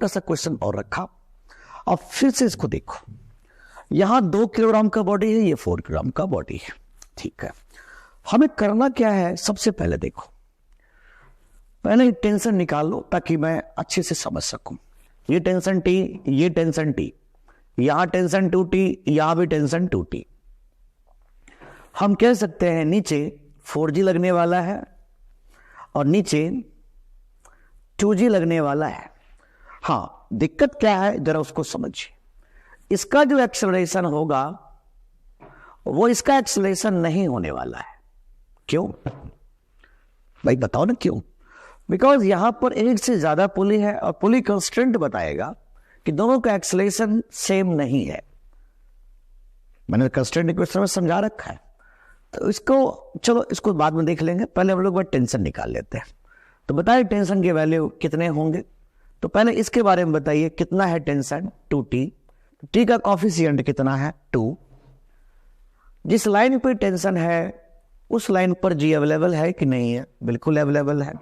छोटा सा क्वेश्चन और रखा। अब फिर से इसको देखो, यहां 2 किलोग्राम का बॉडी है, ये 4 किलोग्राम का बॉडी है, ठीक है। हमें करना क्या है, सबसे पहले देखो, पहले टेंशन निकाल लो ताकि मैं अच्छे से समझ सकूं। ये टेंशन टी, ये टेंशन टी, यहां टेंशन 2T, यहां भी टेंशन 2T। हम कह सकते हैं नीचे 4G लगने वाला है और नीचे 2G लगने वाला है। हाँ, दिक्कत क्या है जरा उसको समझिए। इसका जो एक्सेलरेशन होगा वो इसका एक्सेलरेशन नहीं होने वाला है। क्यों भाई, बताओ ना क्यों? बिकॉज यहां पर एक से ज्यादा पुली है और पुली कंस्ट्रेंट बताएगा कि दोनों का एक्सेलरेशन सेम नहीं है। मैंने कंस्ट्रेंट इक्वेशन में समझा रखा है, तो इसको चलो इसको बाद में देख लेंगे, पहले हम लोग टेंशन निकाल लेते हैं। तो बताइए टेंशन के वैल्यू कितने होंगे। तो पहले इसके बारे में बताइए, कितना है टेंशन 2T, T का कॉफिशिएंट कितना है 2। जिस लाइन पर टेंशन है उस लाइन पर G अवेलेबल है कि नहीं है? बिल्कुल अवेलेबल है।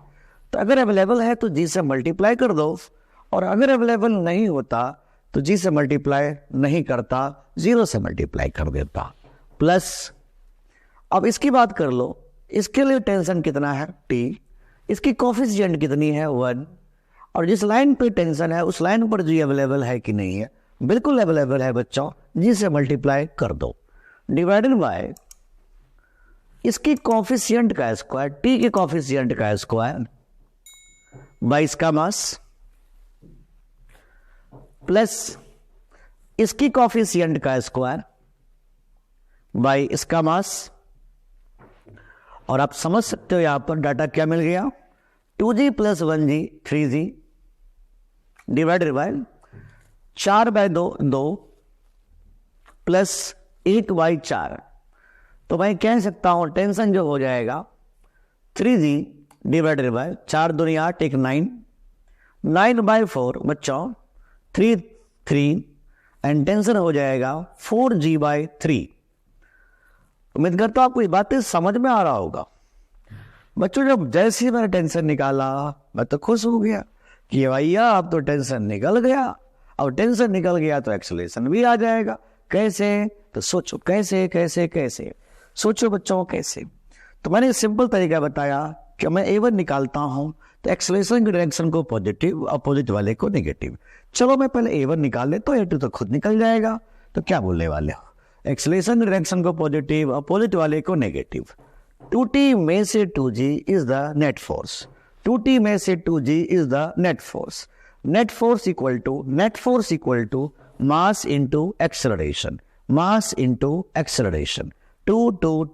तो अगर अवेलेबल है तो G से मल्टीप्लाई कर दो, और अगर अवेलेबल नहीं होता तो G से मल्टीप्लाई नहीं करता, 0 से मल्टीप्लाई कर देता, प्लस। अब इसकी बात कर लो, इसके लिए टेंशन कितना है T, इसकी कॉफिशिएंट कितनी है 1, और जिस लाइन पे टेंशन है उस लाइन पर G अवेलेबल है कि नहीं है? बिल्कुल अवेलेबल है बच्चों, G से मल्टीप्लाई कर दो, डिवाइडेड बाय इसकी कॉफिशिएंट का स्क्वायर, T के कॉफिशिएंट का स्क्वायर बाय इसका मास, प्लस इसकी कॉफिशिएंट का स्क्वायर बाय इसका मास। और आप समझ सकते हो यहां पर डाटा क्या मिल गया, 2G plus 1G 3G divided by 4/2 plus 1/4। तो मैं कह सकता हूं टेंशन जो हो जाएगा 3G डिवाइडेड बाय 4 दूनी 8, 1 9, 9/4 बच्चों 3 एंड टेंशन हो जाएगा 4G/3। उम्मीद करता हूं आपको ये बातें समझ में आ रहा होगा। बच्चों जब जैसे ही मैंने टेंशन निकाला मैं तो खुश हो गया कि भैया अब तो टेंशन निकल गया, और टेंशन निकल गया तो एक्सेलरेशन भी आ जाएगा। कैसे? तो सोचो कैसे कैसे कैसे, सोचो बच्चों कैसे। तो मैंने सिंपल तरीका बताया कि मैं A1 निकालता हूं तो एक्सेलरेशन की डायरेक्शन को पॉजिटिव, अपोजिट वाले को नेगेटिव। चलो मैं पहले A1 निकाल ले तो A2 तो खुद निकल जाएगा। तो क्या बोलने वाले हो, एक्सेलरेशन की डायरेक्शन को पॉजिटिव, अपोजिट वाले को नेगेटिव। 2T में से 2G is the net force, 2T में से 2G is the net force. Net force equal to mass into acceleration, mass into acceleration, 2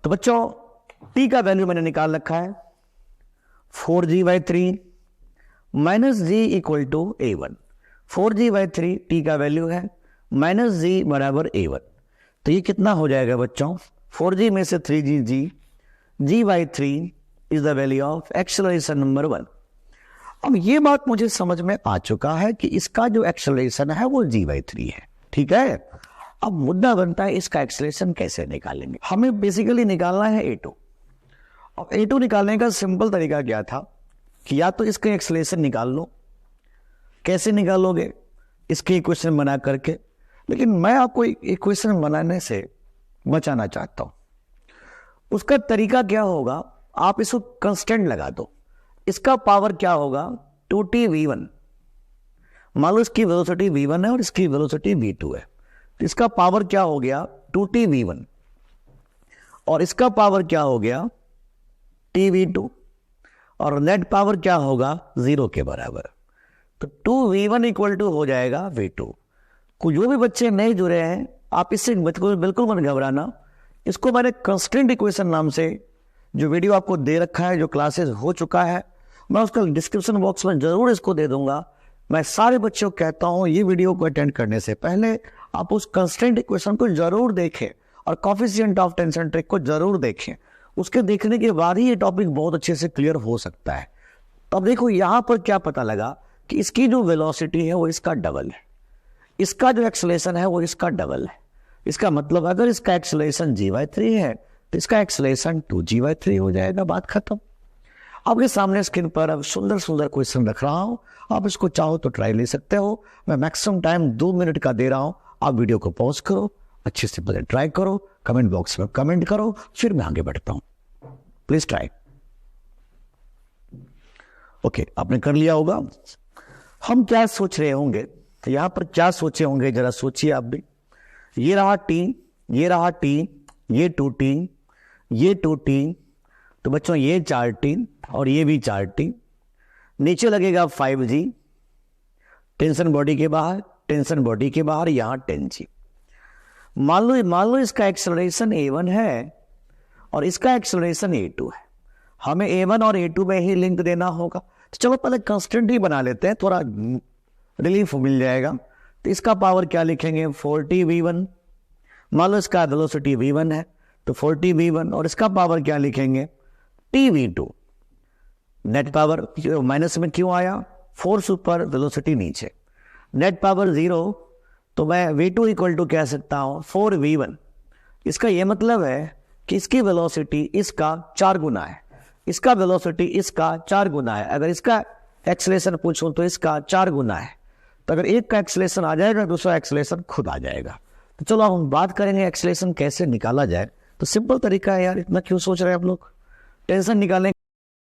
तो बच्चों T का वैल्यू मैंने निकाल रखा है 4G/3 minus G equal to A1। 4G/3 T का वैल्यू है, माइनस G बराबर A1। तो ये कितना हो जाएगा बच्चों, 4G में से 3G, G/3 is the value of acceleration number 1। अब ये बात मुझे समझ में आ चुका है कि इसका जो एक्सेलरेशन है वो G/3 है, ठीक है। अब मुद्दा बनता है इसका एक्सेलरेशन कैसे निकालेंगे। हमें बेसिकली निकालना है A2। अब A2 निकालने का सिंपल तरीका क्या था कि या तो इसका एक्सेलरेशन निकाल लो। कैसे निकालोगे? इसके इक्वेशन बना करके। लेकिन मैं आपको इक्वेशन बनाने से बचाना चाहता हूं। उसका तरीका क्या होगा, आप इसको कांस्टेंट लगा दो। इसका पावर क्या होगा 2T/v1। मान लो इसकी वेलोसिटी v1 है और इसकी वेलोसिटी v2 है, तो इसका पावर क्या हो गया 2T/v1, और इसका पावर क्या हो गया T/v2, और नेट पावर क्या होगा 0 के बराबर। तो 2v1 इक्वल टू हो जाएगा v2। जो भी बच्चे नए जुड़े हैं आप इससे बिल्कुल मत घबराना। इसको मैंने कांस्टेंट इक्वेशन नाम से जो वीडियो आपको दे रखा है, जो क्लासेस हो चुका है, मैं उसका डिस्क्रिप्शन बॉक्स में जरूर इसको दे दूंगा। मैं सारे बच्चों को कहता हूं ये वीडियो को अटेंड करने से पहले आप उस कांस्टेंट इक्वेशन को जरूर देखें और कोएफिशिएंट ऑफ टेंशन ट्रिक को जरूर देखें। उसके देखने के बाद ही ये टॉपिक बहुत अच्छे से क्लियर हो सकता है। तो अब देखो यहां पर क्या पता लगा कि इसकी जो वेलोसिटी है वो इसका डबल है, इसका जो एक्सेलरेशन है वो इसका डबल है। इसका मतलब अगर इसका एक्सेलरेशन G/3 है तो इसका एक्सेलरेशन 2G/3 हो जाएगा, बात खत्म। आपके सामने स्क्रीन पर अब सुंदर सुंदर क्वेश्चन रख रहा हूं, आप इसको चाहो तो ट्राई ले सकते हो। मैं मैक्सिमम टाइम 2 मिनट का दे रहा हूं, आप वीडियो को पॉज करो, अच्छे से पहले ट्राई करो, कमेंट बॉक्स में कमेंट करो, फिर मैं आगे बढ़ता हूं। Please try. ओके, आपने कर लिया होगा। हम क्या सोच रहे होंगे, यहां पर क्या सोचे होंगे, जरा सोचिए आप भी। ये रहा टी, ये रहा टी, ये 2t, ये 2t, तो बच्चों ये 4t और ये भी 4t। नीचे लगेगा 5g, टेंशन बॉडी के बाहर, टेंशन बॉडी के बाहर यहां 10g। मान लो इसका एक्सेलरेशन a1 है और इसका एक्सेलरेशन a2 है। हमें a1 और a2 में ही लिंक देना होगा, तो चलो पहले कांस्टेंट ही बना लेते हैं, थोड़ा रिलीफ मिल जाएगा। तो इसका पावर क्या लिखेंगे, 40v1। मान लो इसका वेलोसिटी v1 है तो 40v1, और इसका पावर क्या लिखेंगे, tv2। नेट पावर माइनस में क्यों आया, फोर्स ऊपर वेलोसिटी नीचे, नेट पावर 0, तो मैं v2 इक्वल टू कह सकता हूं 4v1। इसका यह मतलब है कि इसकी वेलोसिटी इसका 4 गुना है, इसका वेलोसिटी इसका 4 गुना है। अगर इसका एक्सेलरेशन पूछूं तो इसका 4 गुना है। तो अगर एक का एक्सेलरेशन आ जाएगा, दूसरा एक्सेलरेशन खुद आ जाएगा। तो चलो हम बात करेंगे एक्सेलरेशन कैसे निकाला जाए। तो सिंपल तरीका है यार, इतना क्यों सोच रहे हैं आप लोग, टेंशन निकालने